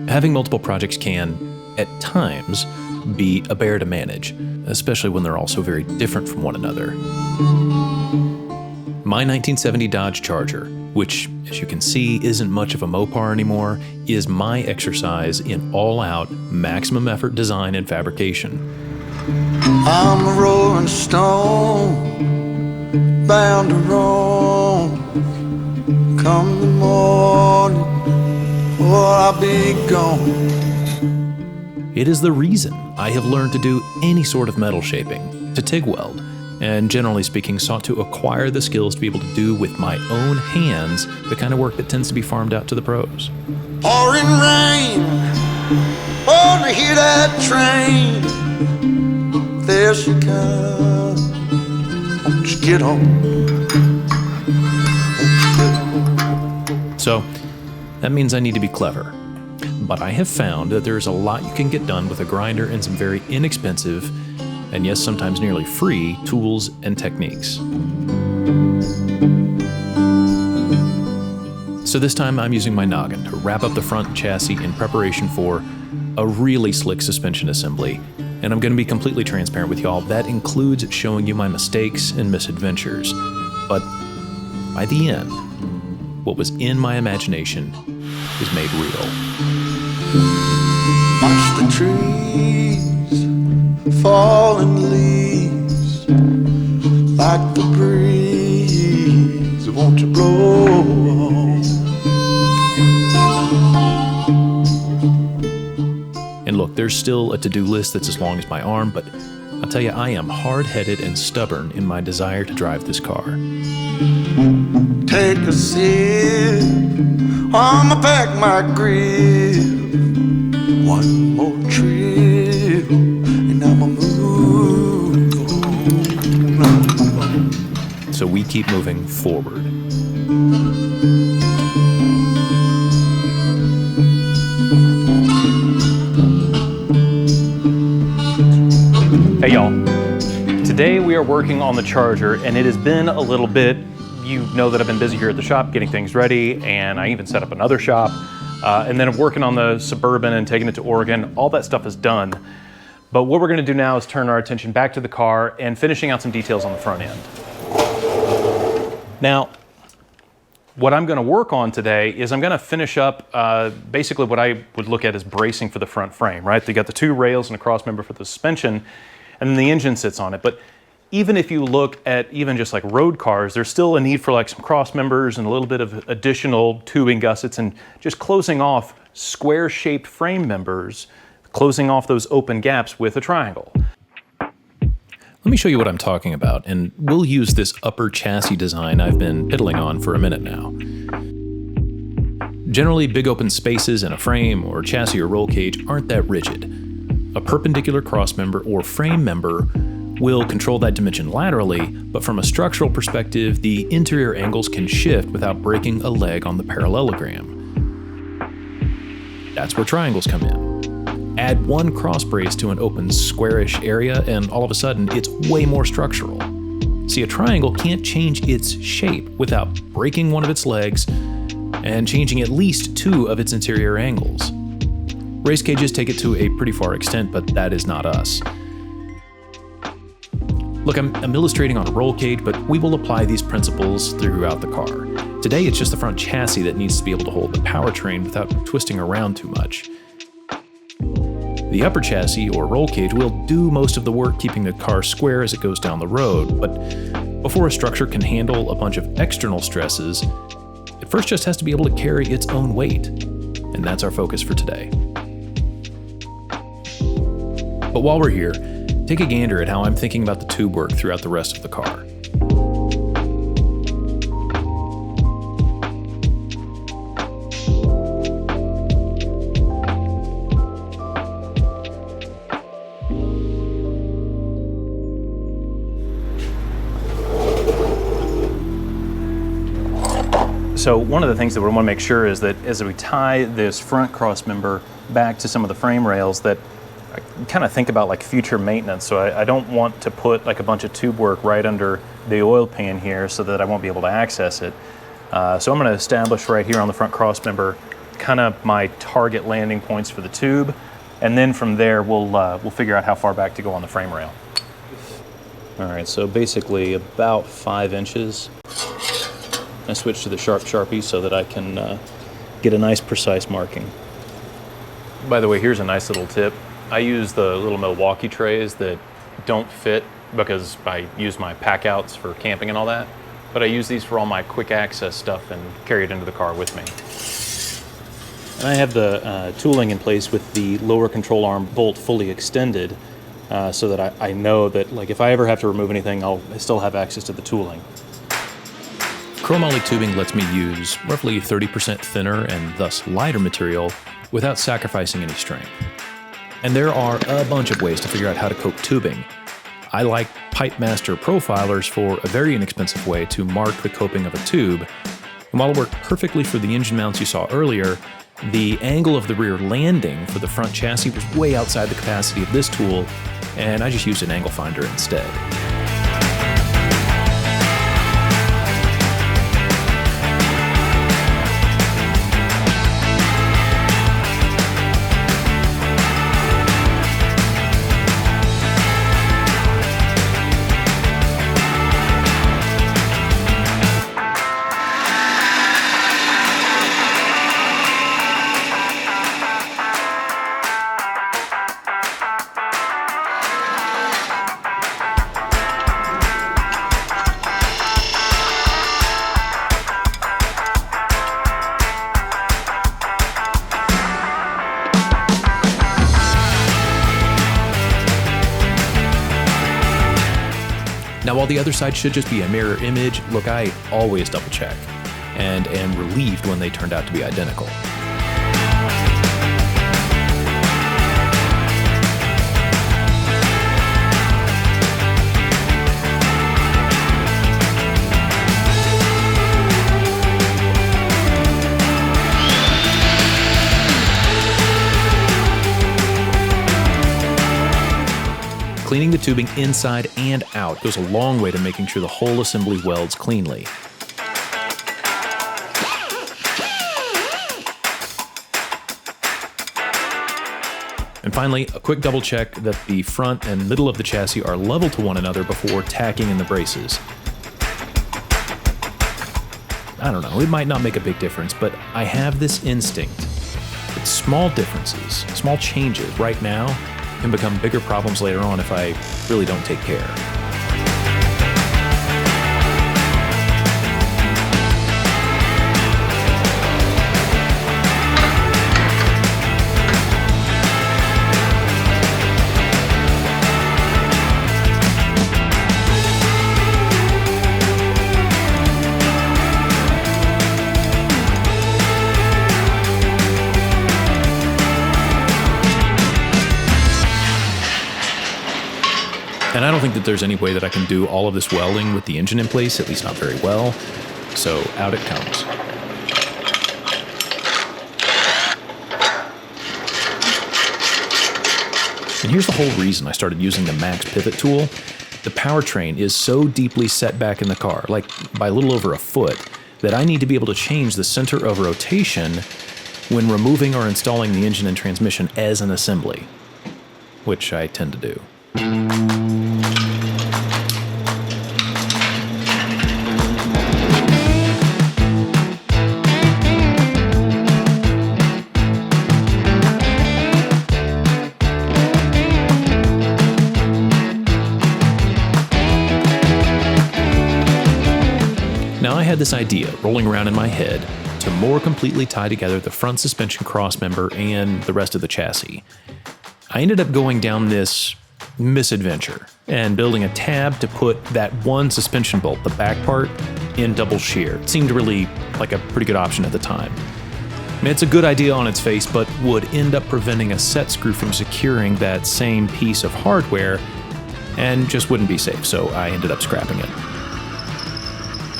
Having multiple projects can, at times, be a bear to manage, especially when they're all so very different from one another. My 1970 Dodge Charger, which, as you can see, isn't much of a Mopar anymore, is my exercise in all-out, maximum effort design and fabrication. I'm a rolling stone, bound to roam. Come the morning, or I'll be gone. It is the reason I have learned to do any sort of metal shaping, to TIG weld, and generally speaking sought to acquire the skills to be able to do with my own hands the kind of work that tends to be farmed out to the pros. Pouring rain, oh, to hear that train. There she comes, won't you get on? So, that means I need to be clever. But I have found that there's a lot you can get done with a grinder and some very inexpensive, and yes, sometimes nearly free, tools and techniques. So this time I'm using my noggin to wrap up the front chassis in preparation for a really slick suspension assembly. And I'm going to be completely transparent with y'all. That includes showing you my mistakes and misadventures. But by the end, what was in my imagination is made real. Watch the trees, falling leaves, like the breeze, won't you blow? And look, there's still a to-do list that's as long as my arm, but I'll tell you, I am hard-headed and stubborn in my desire to drive this car. Take a sip, I'ma pack my grip. One more trip, and I'ma move on. So we keep moving forward. Hey y'all, today we are working on the Charger, and it has been a little bit. You know that I've been busy here at the shop getting things ready, and I even set up another shop. And then I'm working on the Suburban and taking it to Oregon. All that stuff is done. But what we're gonna do now is turn our attention back to the car and finishing out some details on the front end. Now, what I'm gonna work on today is I'm gonna finish up basically what I would look at as bracing for the front frame, right? You got the two rails and a cross member for the suspension, and then the engine sits on it. But even if you look at even just like road cars, there's still a need for like some cross members and a little bit of additional tubing gussets and just closing off square-shaped frame members, closing off those open gaps with a triangle. Let me show you what I'm talking about, and we'll use this upper chassis design I've been piddling on for a minute now. Generally, big open spaces in a frame or chassis or roll cage aren't that rigid. A perpendicular cross member or frame member will control that dimension laterally, but from a structural perspective, the interior angles can shift without breaking a leg on the parallelogram. That's where triangles come in. Add one cross brace to an open squarish area and all of a sudden it's way more structural. See, a triangle can't change its shape without breaking one of its legs and changing at least two of its interior angles. Race cages take it to a pretty far extent, but that is not us. Look, I'm illustrating on a roll cage, but we will apply these principles throughout the car. Today, it's just the front chassis that needs to be able to hold the powertrain without twisting around too much. The upper chassis, or roll cage, will do most of the work keeping the car square as it goes down the road, but before a structure can handle a bunch of external stresses, it first just has to be able to carry its own weight, and that's our focus for today. But while we're here, take a gander at how I'm thinking about the tube work throughout the rest of the car. So one of the things that we want to make sure is that as we tie this front cross member back to some of the frame rails, that I kind of think about like future maintenance. So I don't want to put like a bunch of tube work right under the oil pan here so that I won't be able to access it. So I'm going to establish right here on the front cross member kind of my target landing points for the tube, and then from there we'll figure out how far back to go on the frame rail. All right, so basically about 5 inches. I switch to the sharp Sharpie so that I can get a nice precise marking. By the way, here's a nice little tip. I use the little Milwaukee trays that don't fit because I use my pack outs for camping and all that, but I use these for all my quick access stuff and carry it into the car with me. And I have the tooling in place with the lower control arm bolt fully extended so that I know that, like, if I ever have to remove anything, I still have access to the tooling. Chromoly tubing lets me use roughly 30% thinner and thus lighter material without sacrificing any strength. And there are a bunch of ways to figure out how to coat tubing. I like Pipe Master profilers for a very inexpensive way to mark the coping of a tube. And while it worked perfectly for the engine mounts you saw earlier, the angle of the rear landing for the front chassis was way outside the capacity of this tool, and I just used an angle finder instead. Now, while the other side should just be a mirror image, look, I always double check and am relieved when they turned out to be identical. Cleaning the tubing inside and out goes a long way to making sure the whole assembly welds cleanly. And finally, a quick double check that the front and middle of the chassis are level to one another before tacking in the braces. I don't know, it might not make a big difference, but I have this instinct that small differences, small changes right now can become bigger problems later on if I really don't take care. And I don't think that there's any way that I can do all of this welding with the engine in place, at least not very well. So out it comes. And here's the whole reason I started using the Max Pivot tool. The powertrain is so deeply set back in the car, like by a little over a foot, that I need to be able to change the center of rotation when removing or installing the engine and transmission as an assembly, which I tend to do. Now I had this idea rolling around in my head to more completely tie together the front suspension crossmember and the rest of the chassis. I ended up going down this Misadventure and building a tab to put that one suspension bolt, the back part, in double shear. It seemed really like a pretty good option at the time. I mean, it's a good idea on its face, but would end up preventing a set screw from securing that same piece of hardware and just wouldn't be safe, so I ended up scrapping it.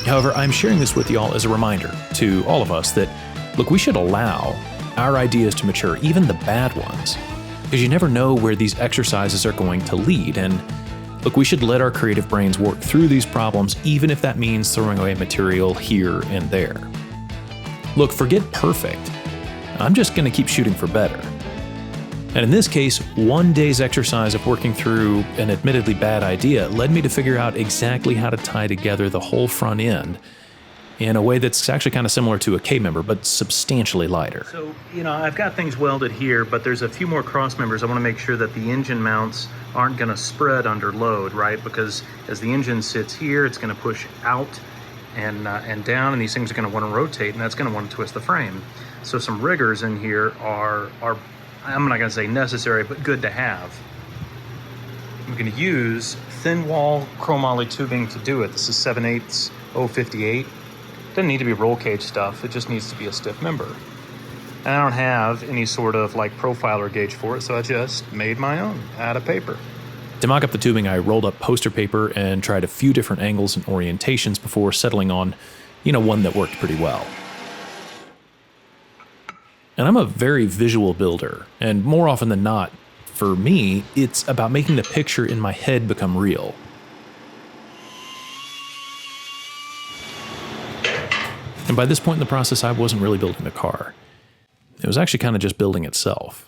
However, I'm sharing this with y'all as a reminder to all of us that, look, we should allow our ideas to mature, even the bad ones, because you never know where these exercises are going to lead. And Look, we should let our creative brains work through these problems, even if that means throwing away material here and there. Look, forget perfect. I'm just going to keep shooting for better. And in this case, one day's exercise of working through an admittedly bad idea led me to figure out exactly how to tie together the whole front end in a way that's actually kind of similar to a K-member, but substantially lighter. So, I've got things welded here, but there's a few more cross members. I want to make sure that the engine mounts aren't going to spread under load, right? Because as the engine sits here, it's going to push out and down, and these things are going to want to rotate, and that's going to want to twist the frame. So some riggers in here are I'm not going to say necessary, but good to have. I'm going to use thin wall chromoly tubing to do it. This is 7/8 058. Doesn't need to be roll cage stuff, it just needs to be a stiff member. And I don't have any sort of profiler gauge for it, so I just made my own out of paper. To mock up the tubing, I rolled up poster paper and tried a few different angles and orientations before settling on, one that worked pretty well. And I'm a very visual builder, and more often than not, for me, it's about making the picture in my head become real. And by this point in the process, I wasn't really building the car. It was actually kind of just building itself.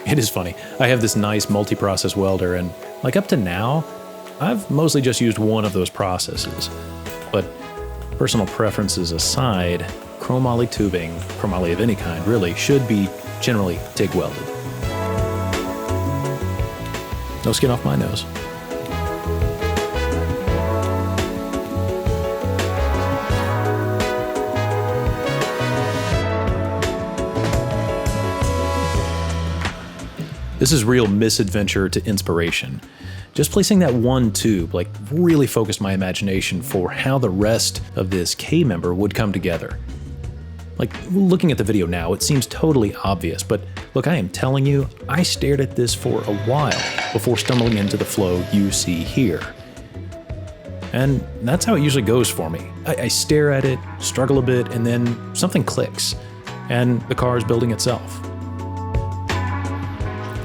It is funny. I have this nice multi-process welder, and up to now, I've mostly just used one of those processes. But personal preferences aside, chromoly tubing, chromoly of any kind really, should be generally TIG welded. No skin off my nose. This is real misadventure to inspiration. Just placing that one tube really focused my imagination for how the rest of this K-member would come together. Looking at the video now, it seems totally obvious, but look, I am telling you, I stared at this for a while before stumbling into the flow you see here. And that's how it usually goes for me. I stare at it, struggle a bit, and then something clicks, and the car is building itself.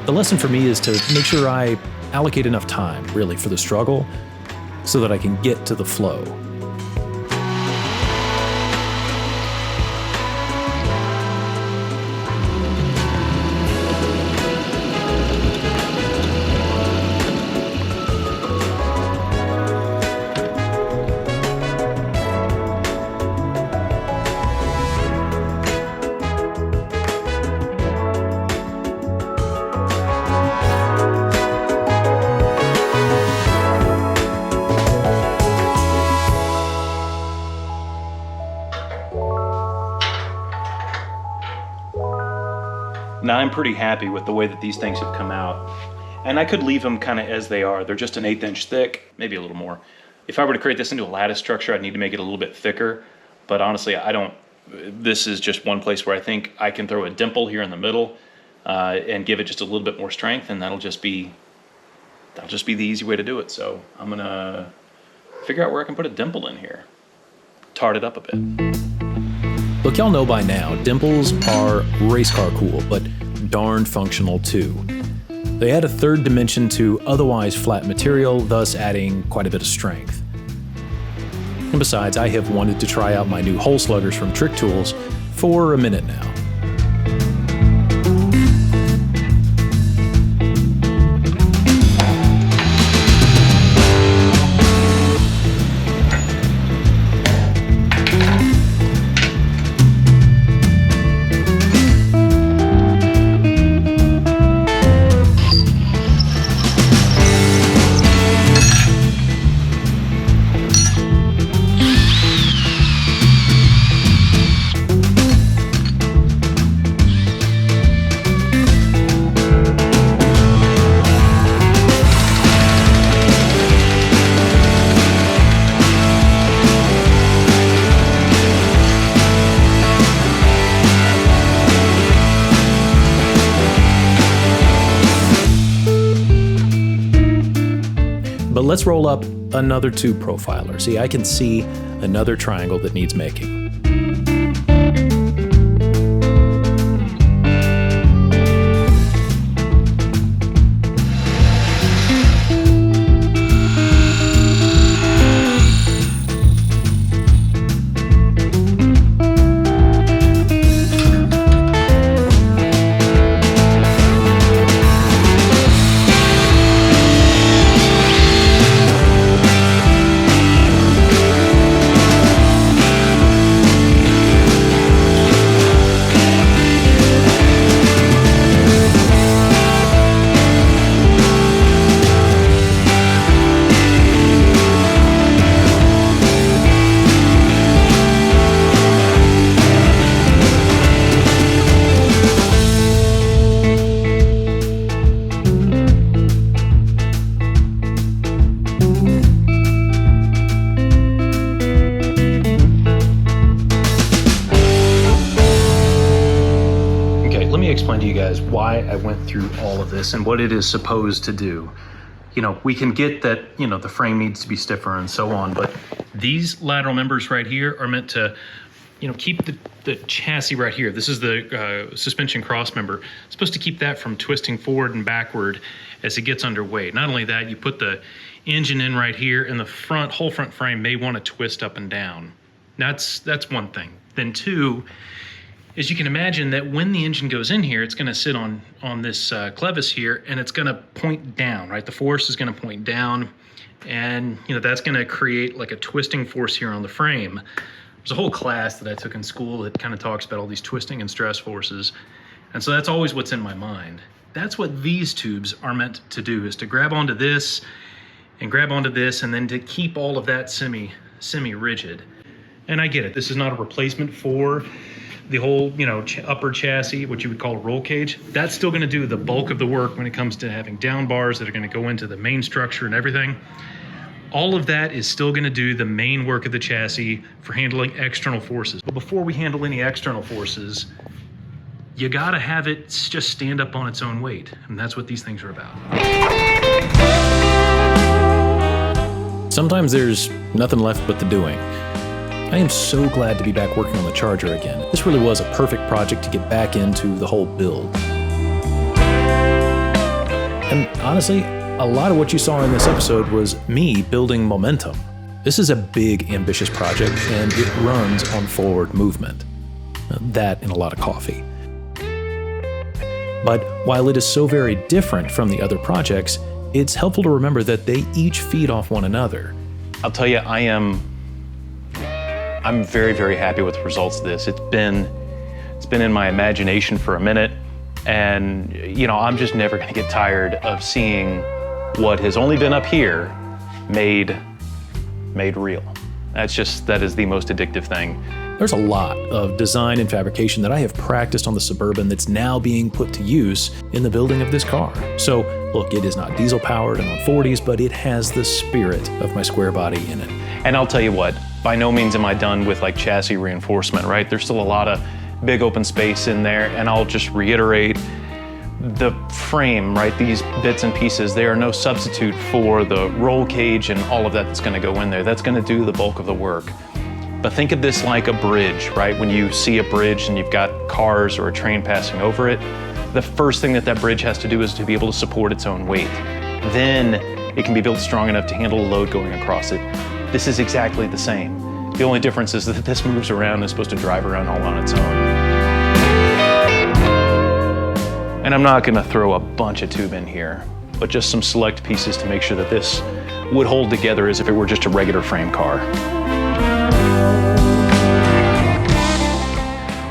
The lesson for me is to make sure I allocate enough time, really, for the struggle so that I can get to the flow. Now I'm pretty happy with the way that these things have come out. And I could leave them kind of as they are. They're just an 1/8 inch thick, maybe a little more. If I were to create this into a lattice structure, I'd need to make it a little bit thicker. But honestly, this is just one place where I think I can throw a dimple here in the middle and give it just a little bit more strength, and that'll just be the easy way to do it. So I'm gonna figure out where I can put a dimple in here. Tart it up a bit. Look, y'all know by now, dimples are race car cool, but darn functional too. They add a third dimension to otherwise flat material, thus adding quite a bit of strength. And besides, I have wanted to try out my new hole sluggers from Trick Tools for a minute now. let's roll up another tube profiler. See, I can see another triangle that needs making. Explain to you guys why I went through all of this and what it is supposed to do. You know, we can get that, you know, the frame needs to be stiffer and so on, but these lateral members right here are meant to, you know, keep the chassis right here. This is the suspension cross member. It's supposed to keep that from twisting forward and backward as it gets underweight. Not only that, you put the engine in right here, and the whole front frame may want to twist up and down. That's one thing. Then two, is you can imagine that when the engine goes in here, it's going to sit on this clevis here, and it's going to point down, right? The force is going to point down, and you know that's going to create like a twisting force here on the frame. There's a whole class that I took in school that kind of talks about all these twisting and stress forces, and so that's always what's in my mind. That's what these tubes are meant to do, is to grab onto this and grab onto this, and then to keep all of that semi-rigid. And I get it. This is not a replacement for the whole, you know, upper chassis, what you would call a roll cage. That's still going to do the bulk of the work when it comes to having down bars that are going to go into the main structure and everything. All of that is still going to do the main work of the chassis for handling external forces. But before we handle any external forces, you got to have it just stand up on its own weight. And that's what these things are about. Sometimes there's nothing left but the doing. I am so glad to be back working on the Charger again. This really was a perfect project to get back into the whole build. And honestly, a lot of what you saw in this episode was me building momentum. This is a big, ambitious project, and it runs on forward movement. That and a lot of coffee. But while it is so very different from the other projects, it's helpful to remember that they each feed off one another. I'll tell you, I'm very, very happy with the results of this. It's been in my imagination for a minute, and you know, I'm just never gonna get tired of seeing what has only been up here made real. That is the most addictive thing. There's a lot of design and fabrication that I have practiced on the Suburban that's now being put to use in the building of this car. So look, it is not diesel powered and on 40s, but it has the spirit of my square body in it. And I'll tell you what, by no means am I done with like chassis reinforcement, right? There's still a lot of big open space in there, and I'll just reiterate, the frame, right? These bits and pieces, they are no substitute for the roll cage and all of that that's gonna go in there. That's gonna do the bulk of the work. But think of this like a bridge, right? When you see a bridge and you've got cars or a train passing over it, the first thing that bridge has to do is to be able to support its own weight. Then it can be built strong enough to handle a load going across it. This is exactly the same. The only difference is that this moves around and is supposed to drive around all on its own. And I'm not gonna throw a bunch of tube in here, but just some select pieces to make sure that this would hold together as if it were just a regular frame car.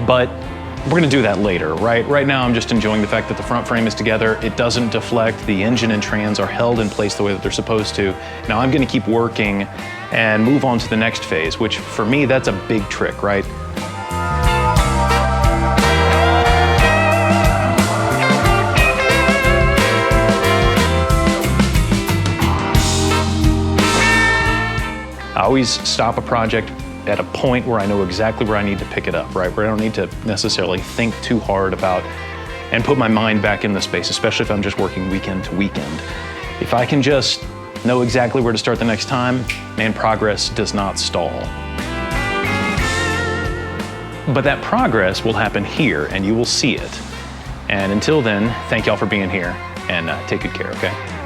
But we're gonna do that later, right? Right now I'm just enjoying the fact that the front frame is together, it doesn't deflect, the engine and trans are held in place the way that they're supposed to. Now I'm gonna keep working and move on to the next phase, which for me, that's a big trick, right? I always stop a project at a point where I know exactly where I need to pick it up, right? Where I don't need to necessarily think too hard about and put my mind back in the space, especially if I'm just working weekend to weekend. If I can just know exactly where to start the next time, and progress does not stall. But that progress will happen here, and you will see it. And until then, thank y'all for being here, and take good care, okay?